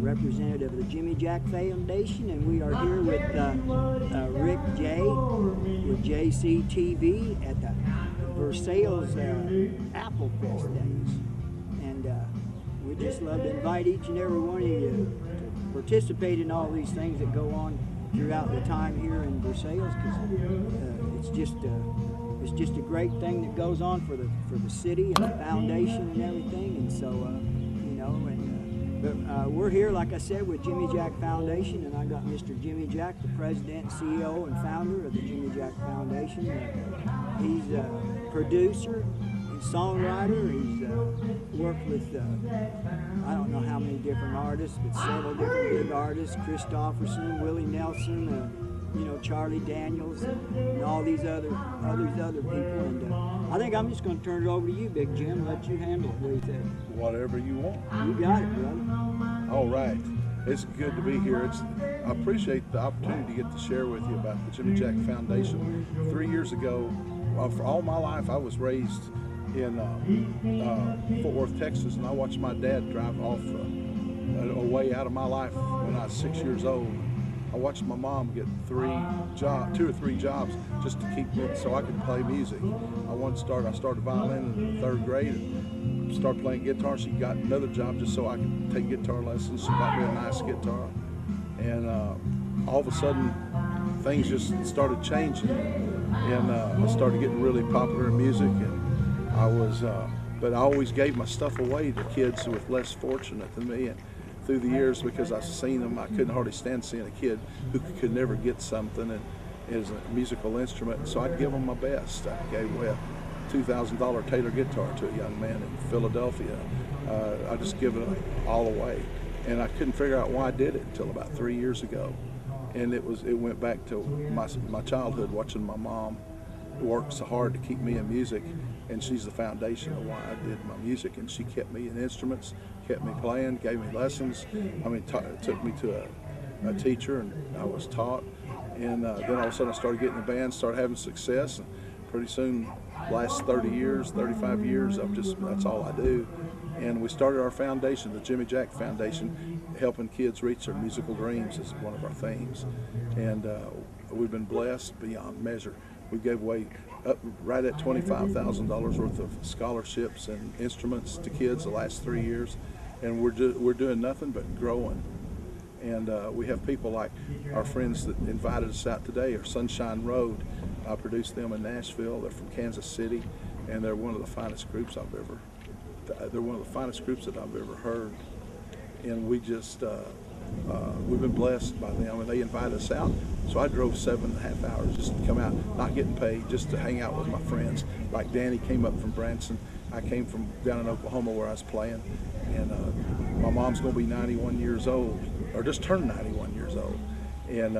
representative of the Jimmy Jack Foundation, and we are here with Rick J. with JCTV at the Versailles Apple Fest days. And we just love to invite each and every one of you to participate in all these things that go on throughout the time here in Versailles, because it's just a great thing that goes on for the city and the foundation and everything. And so but we're here, like I said, with Jimmy Jack Foundation, and I got Mr. Jimmy Jack, the president, CEO, and founder of the Jimmy Jack Foundation. He's a producer and songwriter. He's worked with I don't know how many different artists, but several different big artists: Christopherson, Willie Nelson, Charlie Daniels, and all these other people. And I think I'm just going to turn it over to you, Big Jim. Let you handle it. What do you think? Whatever you want. You got it, brother. All right. It's good to be here. I appreciate the opportunity to get to share with you about the Jimmy Jack Foundation. 3 years ago, for all my life, I was raised in Fort Worth, Texas, and I watched my dad drive off away out of my life when I was 6 years old. I watched my mom get 2 or 3 jobs just to keep me so I could play music. I started violin in the 3rd grade and started playing guitar. She got another job just so I could take guitar lessons. She bought me a nice guitar. And all of a sudden, things just started changing. And I started getting really popular in music. And but I always gave my stuff away to kids who were less fortunate than me. And through the years, because I've seen them, I couldn't hardly stand seeing a kid who could never get something and as a musical instrument. So I'd give them my best. I gave away a $2,000 Taylor guitar to a young man in Philadelphia. I just give it all away, and I couldn't figure out why I did it until about 3 years ago. And it went back to my childhood, watching my mom work so hard to keep me in music, and she's the foundation of why I did my music. And she kept me in instruments, kept me playing, gave me lessons. Took me to a teacher, and I was taught. And then all of a sudden I started getting in the band, started having success, and pretty soon, last 30 years, 35 years, that's all I do. And we started our foundation, the Jimmy Jack Foundation, helping kids reach their musical dreams is one of our themes. And we've been blessed beyond measure. We gave away right at $25,000 worth of scholarships and instruments to kids the last 3 years, and we're doing nothing but growing. And we have people like our friends that invited us out today, or Sunshine Road. I produced them in Nashville. They're from Kansas City, and they're one of the finest groups that I've ever heard. And we've been blessed by them, and they invited us out. So I drove 7.5 hours just to come out, not getting paid, just to hang out with my friends. Like Danny came up from Branson. I came from down in Oklahoma where I was playing. And my mom's going to be 91 years old, or just turned 91 years old. And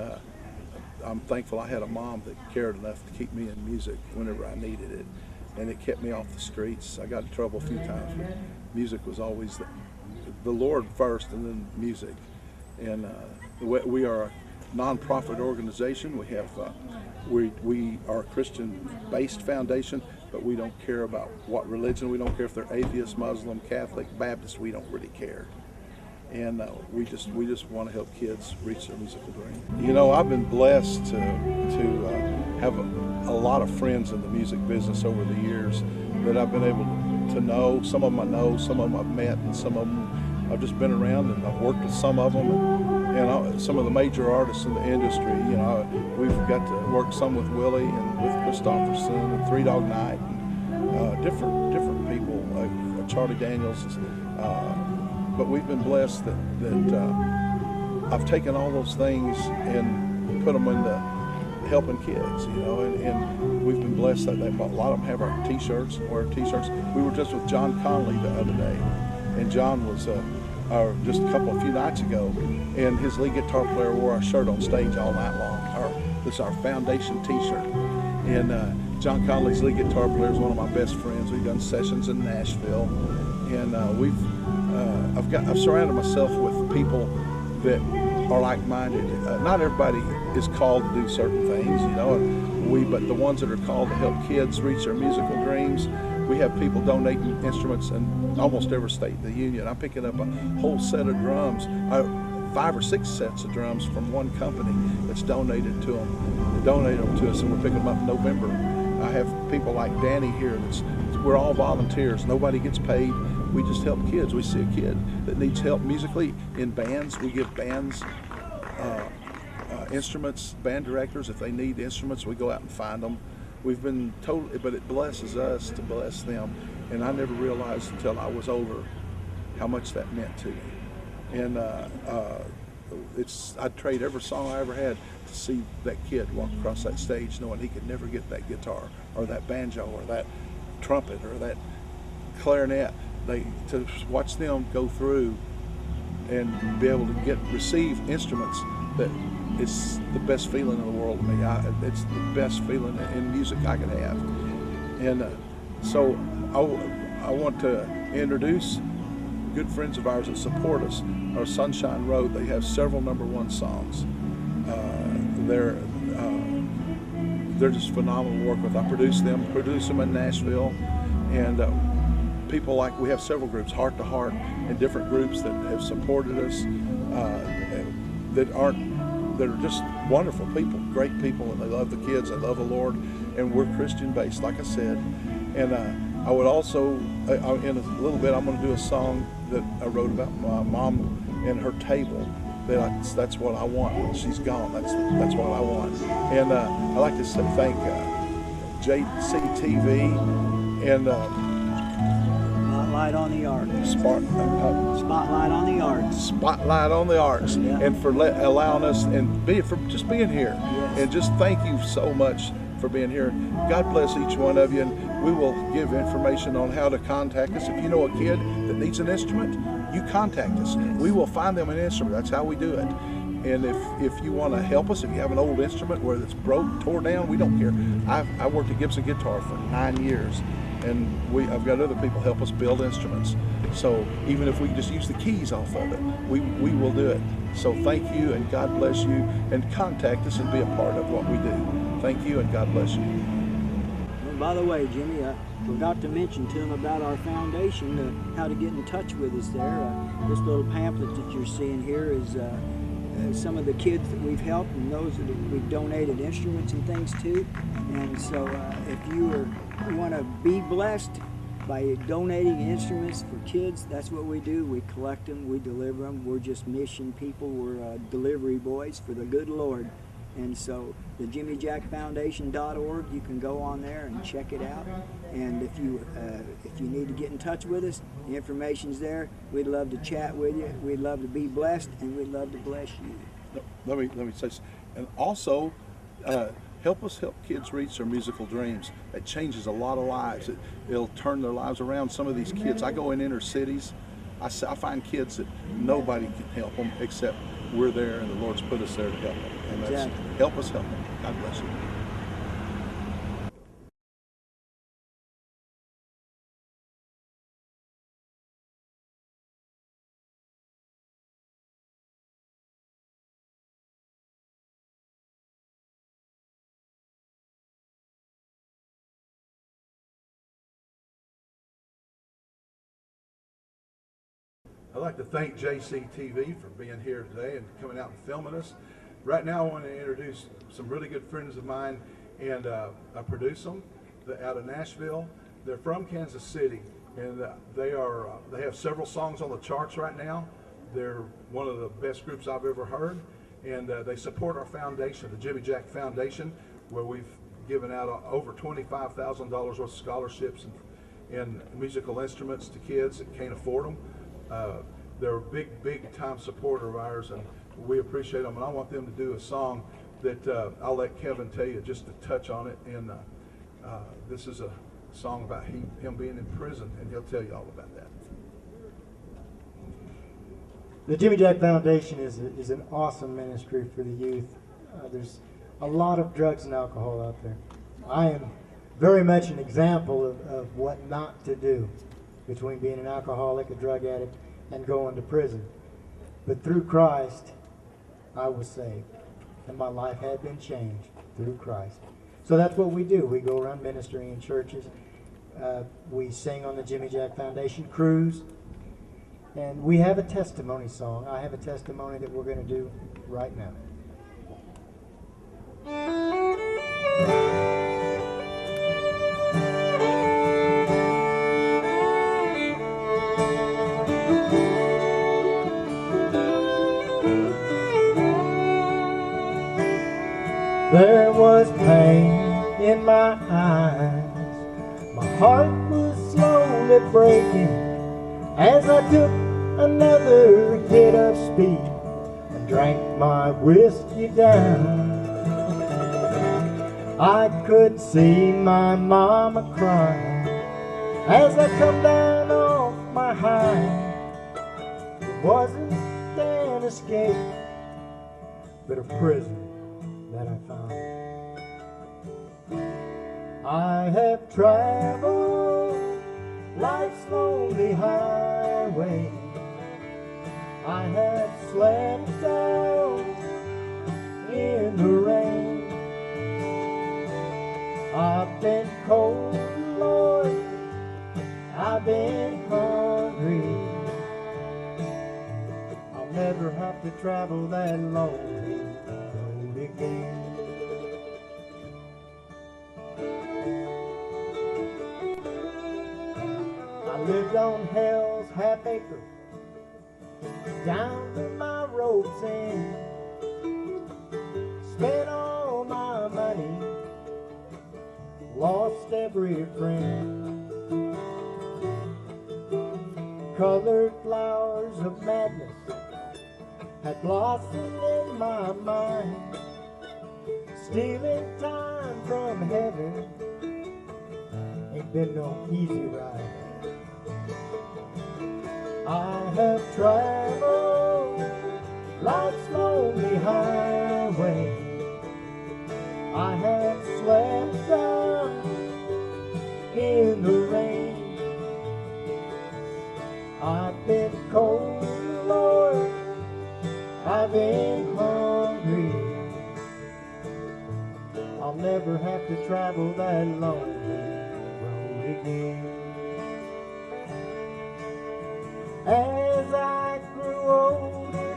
I'm thankful I had a mom that cared enough to keep me in music whenever I needed it. And it kept me off the streets. I got in trouble a few times, but music was always the Lord first, and then music. And we are a non-profit organization. We are a Christian-based foundation, but we don't care about what religion. We don't care if they're atheist, Muslim, Catholic, Baptist. We don't really care. And we just want to help kids reach their musical dream. I've been blessed to have a lot of friends in the music business over the years that I've been able to know. Some of them I know, some of them I've met, and some of them I've just been around, and I've worked with some of them, and some of the major artists in the industry. We've got to work some with Willie and with Christopherson and Three Dog Night, and different people like Charlie Daniels. But we've been blessed that I've taken all those things and put them into helping kids, and we've been blessed that a lot of them have our T-shirts and wear T-shirts. We were just with John Conley the other day, and John was just a few nights ago, and his lead guitar player wore our shirt on stage all night long. This is our foundation T-shirt, and John Conley's lead guitar player is one of my best friends. We've done sessions in Nashville, and I've surrounded myself with people that are like-minded. Not everybody is called to do certain things, but the ones that are called to help kids reach their musical dreams, We have people donating instruments in almost every state in the union. I'm picking up a whole set of drums, 5 or 6 sets of drums from one company that's donated to them. They donated them to us, and we're picking them up in November. I have people like Danny here. We're all volunteers. Nobody gets paid. We just help kids. We see a kid that needs help musically in bands. We give bands instruments, band directors. If they need instruments, we go out and find them. We've been told, but it blesses us to bless them. And I never realized until I was older how much that meant to me. And I'd trade every song I ever had to see that kid walk across that stage knowing he could never get that guitar or that banjo or that trumpet or that clarinet. To watch them go through and be able to receive instruments, that it's the best feeling in the world to me. It's the best feeling in music I could have. And so I want to introduce good friends of ours that support us. Our Sunshine Road, they have several #1 songs. They're just phenomenal to work with. I produce them in Nashville, and people like, we have several groups, Heart to Heart, and different groups that have supported us, that are just wonderful people, great people, and they love the kids, they love the Lord, and we're Christian based, like I said. And I would also, in a little bit, I'm going to do a song that I wrote about my mom and her table. That's what I want when she's gone. That's what I want. And I'd like to thank JCTV and Spotlight on the Arts. Spotlight on the Arts. Spotlight on the Arts, yeah. And for allowing us and for just being here. Yes. And just thank you so much for being here. God bless each one of you, and we will give information on how to contact us. If you know a kid that needs an instrument, you contact us. We will find them an instrument. That's how we do it. And if you want to help us, if you have an old instrument where it's broke, tore down, we don't care. I worked at Gibson Guitar for 9 years, and I've got other people help us build instruments. So even if we just use the keys off of it, we will do it. So thank you, and God bless you, and contact us and be a part of what we do. Thank you, and God bless you. And by the way, Jimmy, I forgot to mention to them about our foundation, how to get in touch with us there. This little pamphlet that you're seeing here is some of the kids that we've helped and those that we've donated instruments and things to. And so if you want to be blessed by donating instruments for kids, that's what we do. We collect them, we deliver them. We're just mission people. We're delivery boys for the good Lord. And so the JimmyJackFoundation.org, you can go on there and check it out. And if you need to get in touch with us, the information's there. We'd love to chat with you. We'd love to be blessed, and we'd love to bless you. Let me say, and also help us help kids reach their musical dreams. It changes a lot of lives. It'll turn their lives around. Some of these kids, I go in inner cities, I find kids that nobody can help them except we're there, and the Lord's put us there to help them. And that's exactly. Help us help them. God bless you. I'd like to thank JCTV for being here today and coming out and filming us. Right now I want to introduce some really good friends of mine, and I produce them out of Nashville. They're from Kansas City, and they have several songs on the charts right now. They're one of the best groups I've ever heard, and they support our foundation, the Jimmy Jack Foundation, where we've given out over $25,000 worth of scholarships and musical instruments to kids that can't afford them. They're a big time supporter of ours, and we appreciate them. And I want them to do a song that I'll let Kevin tell you just to touch on it. And this is a song about him being in prison, and he'll tell you all about that. The Jimmy Jack Foundation is an awesome ministry for the youth. There's a lot of drugs and alcohol out there. I am very much an example of what not to do between being an alcoholic, a drug addict, and going to prison. But through Christ, I was saved, and my life had been changed through Christ. So that's what we do. We go around ministering in churches. We sing on the Jimmy Jack Foundation cruise. And we have a testimony song. I have a testimony that we're going to do right now. There was pain in my eyes. My heart was slowly breaking as I took another hit of speed and drank my whiskey down. I could see my mama crying as I come down off my high. It wasn't an escape, but a prison that I found. I have traveled life's lonely highway. I have slept out in the rain. I've been cold, Lord, I've been hungry. I'll never have to travel that lonely road again. I lived on hell's half acre, down to my rope's end. Spent all my money, lost every friend. Colored flowers of madness had blossomed in my mind, stealing time from heaven. Ain't been no easy ride. I have traveled life's lonely highway. I have slept down in the rain. I've been cold, Lord, I've been hungry. I'll never have to travel that lonely road again. As I grew older,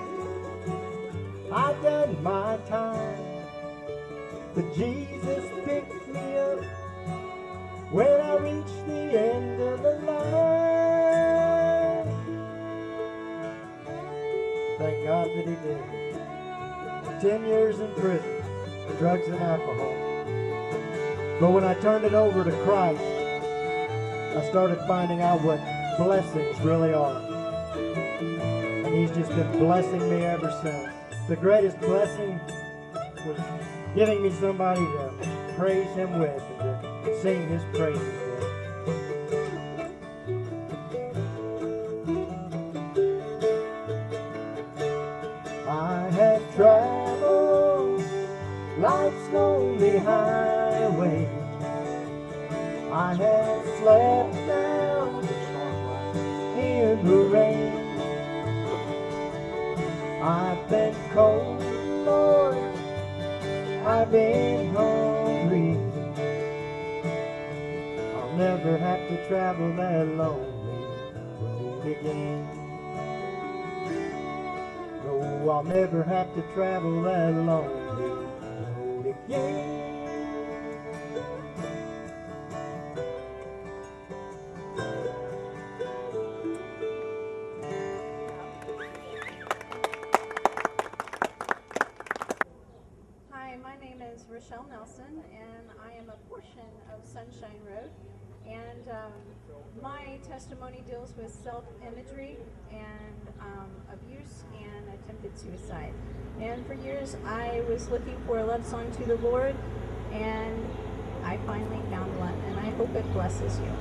I done my time, but Jesus picked me up when I reached the end of the line. Thank God that He did. 10 years in prison for drugs and alcohol. But when I turned it over to Christ, I started finding out what blessings really are. And He's just been blessing me ever since. The greatest blessing was giving me somebody to praise Him with and to sing His praises with. I have traveled life's lonely highway. I have slept down in the rain. I've been cold, Lord, I've been hungry. I'll never have to travel that lonely road again. No, I'll never have to travel that lonely road again. Nelson, and I am a portion of Sunshine Road, and my testimony deals with self-imagery and abuse and attempted suicide. And for years I was looking for a love song to the Lord, and I finally found one, and I hope it blesses you.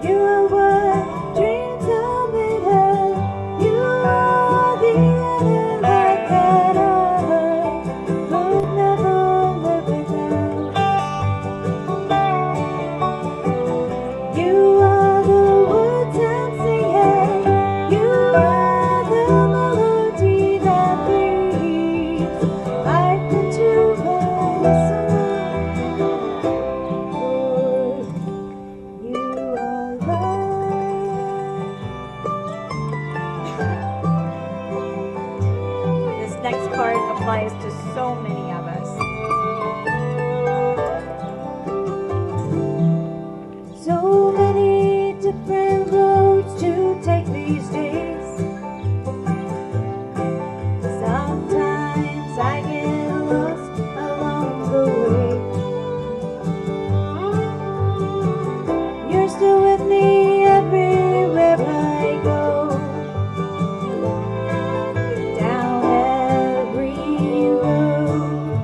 You are what dreams are made of. You are the inner light that I could never live without. You are the words I'm singing. You are the melody that breathes life into my soul. Lord, you are love. This next part applies to so many of us. So many different roads to take these days. Sometimes I get lost along the way. You're still with me everywhere I go, down every road.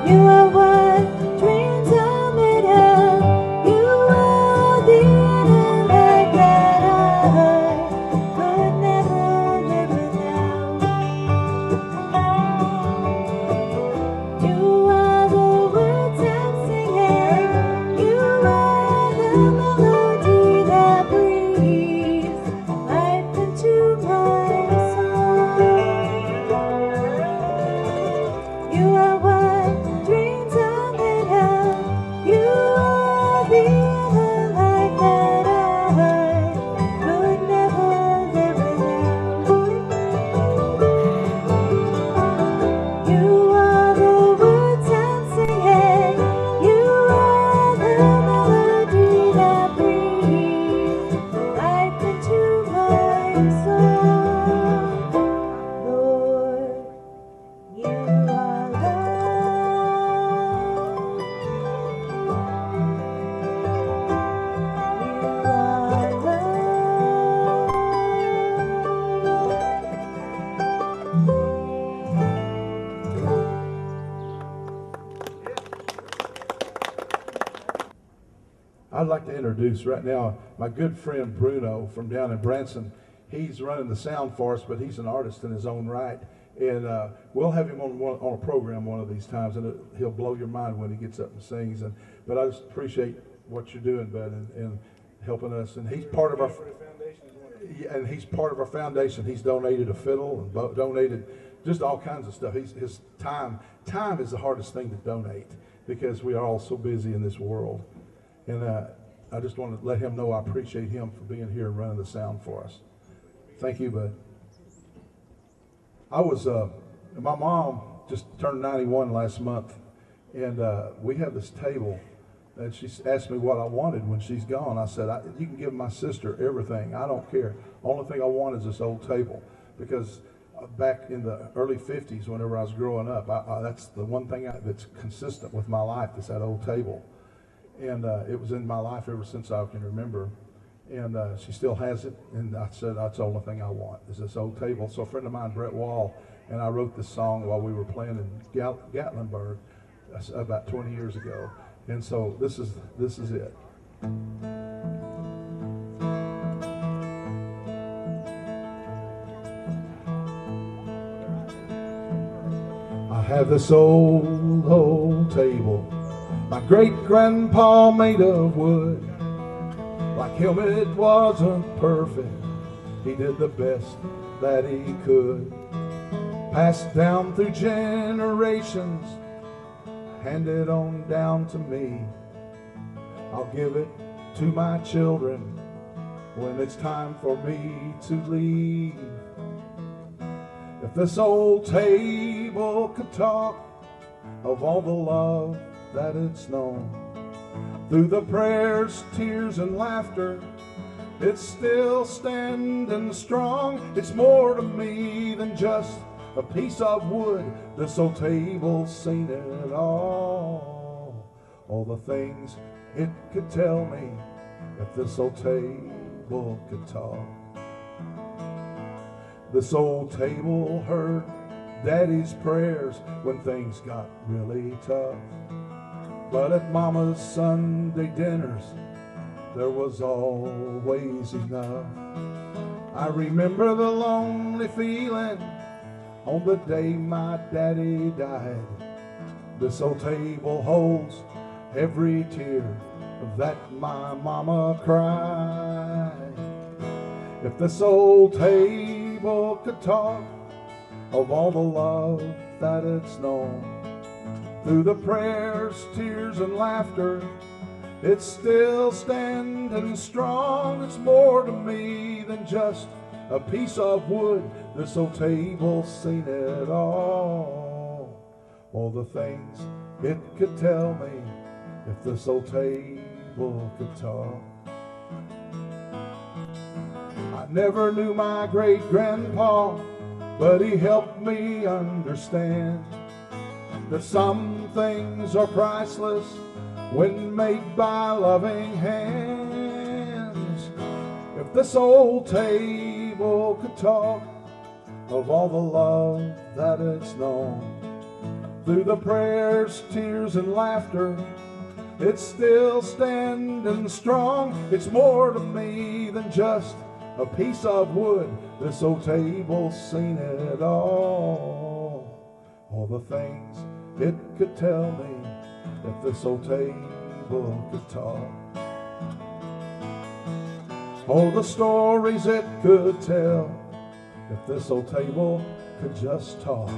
You are what dreams are made of. You are the inner light that I could never live without. You are the words I'm singing. You are the melody that breathes life into my soul. You are what dreams are made of. You are the inner light that I could never live without. You are the words I'm singing. You are the melody that breathes life into my soul. Lord, you are love. You are I'd like to introduce right now my good friend Bruno from down in Branson. He's running the sound for us, but he's an artist in his own right. And we'll have him on a program one of these times, and he'll blow your mind when he gets up and sings. But I just appreciate what you're doing, bud, and helping us. And he's part of our foundation. He's donated a fiddle and donated just all kinds of stuff. His time is the hardest thing to donate because we are all so busy in this world. And I just want to let him know I appreciate him for being here and running the sound for us. Thank you, bud. My mom just turned 91 last month, and we have this table, and she asked me what I wanted when she's gone. I said, you can give my sister everything. I don't care. Only thing I want is this old table, because back in the early 50s, whenever I was growing up, that's the one thing that's consistent with my life is that old table. And it was in my life ever since I can remember. And she still has it. And I said, that's the only thing I want is this old table. So a friend of mine, Brett Wall, and I wrote this song while we were playing in Gatlinburg about 20 years ago. And so this is it. I have this old table, my great-grandpa made of wood. Like him it wasn't perfect, he did the best that he could. Passed down through generations, handed on down to me. I'll give it to my children when it's time for me to leave. If this old table could talk of all the love that it's known, through the prayers, tears, and laughter, it's still standing strong. It's more to me than just a piece of wood. This old table's seen it all the things it could tell me if this old table could talk. This old table heard Daddy's prayers when things got really tough. But at Mama's Sunday dinners, there was always enough. I remember the lonely feeling on the day my daddy died. This old table holds every tear that my mama cried. If this old table could talk of all the love that it's known, through the prayers, tears, and laughter, it's still standing strong. It's more to me than just a piece of wood. This old table's seen it all the things it could tell me if this old table could talk. I never knew my great-grandpa, but he helped me understand that some things are priceless when made by loving hands. If this old table could talk of all the love that it's known, through the prayers, tears, and laughter, it's still standing strong. It's more to me than just a piece of wood. This old table's seen it all the things it could tell me if this old table could talk. Oh, the stories it could tell if this old table could just talk.